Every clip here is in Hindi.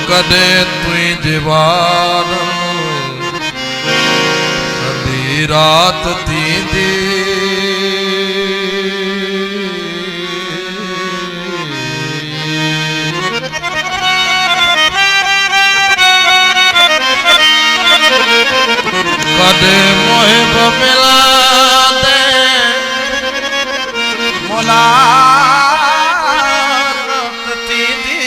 कदे तुई जीवार सदी रात थी दी कदे मोहे मिला दे मुलाकात थी दी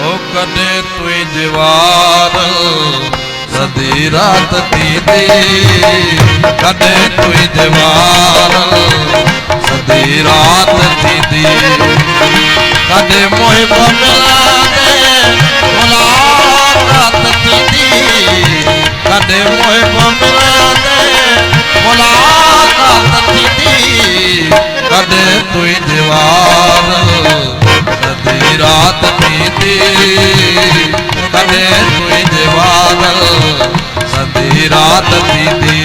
ओ कदे तुई जीवार सदी रात थी दी कदे तुई जीवार सदी रात थी दी कदे मोहे मिला दे मुलाकात थी दी कदे मोहे मिला दे मुलाकात थी दी कदे तुई दीवार सदी रात थी दी कदे तुई दीवार सदी रात थी दी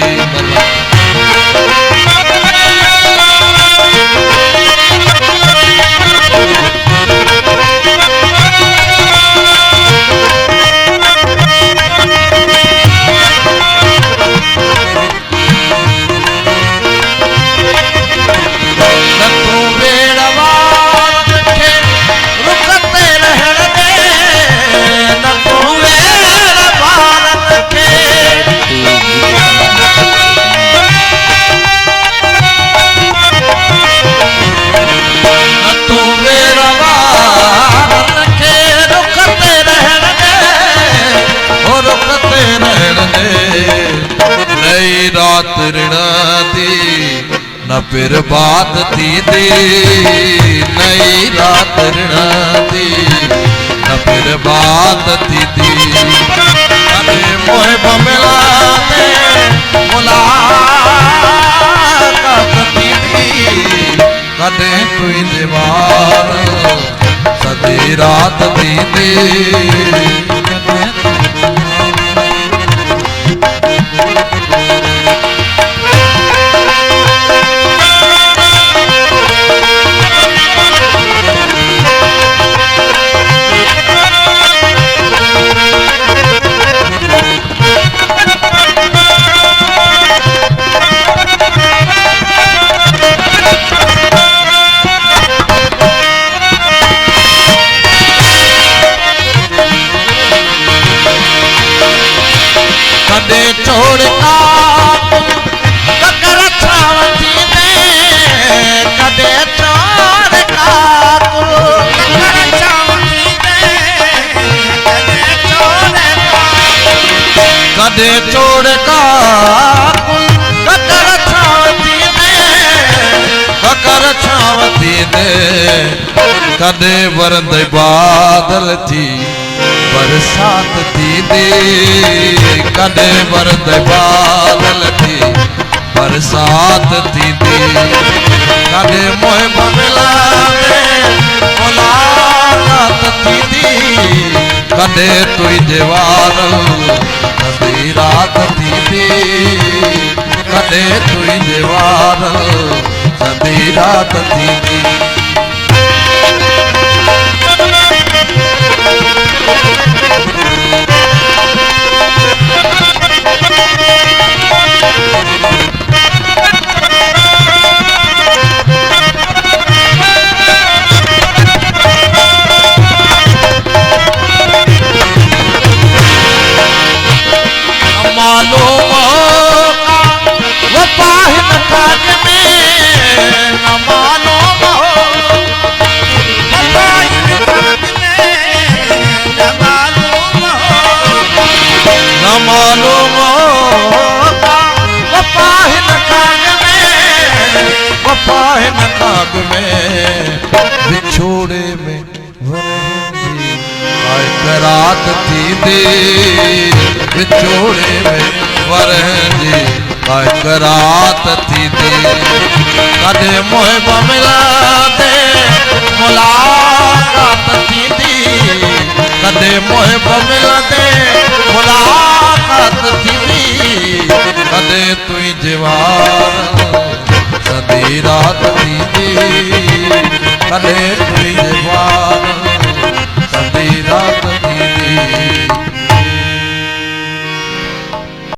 रात ऋणा दी न फिर बात थी दी नई रात ऋणा दी न फिर बात थी दी कदे मोहे मिला दे मुलाकात थी दी कदे तुई दीवार सदी रात थी दी कदे छोड़ ककर छावती दे कदे छोड़ ककर छावती दे कदे छोड़ ककर छावती दे ककर छावती दे कदे वरंद बादल थी बरसात थी दे कदे वरद बादल थी बरसात थी दे कदे मोहे मिला दे मुलाकात थी दी कदे तुई दीवार सदी रात थी दी कदे तुई दीवार सदी रात थी दी मालूम होगा वो पाहिन काज में न मालूम होगा वो पाहिन काज में न मालूम होगा न मालूम होगा वो पाहिन काज में वो पाहिन काज में बिछोड़े में रात थी दे बिछोड़े में वरजी रात थी दे कदे मोहे मिला दे मुलाकात थी दी कदे मोहे मिला दे मुलाकात थी दी कदे तुई जीवार सदी रात थी दी कदे तुई जीवार सदी रे।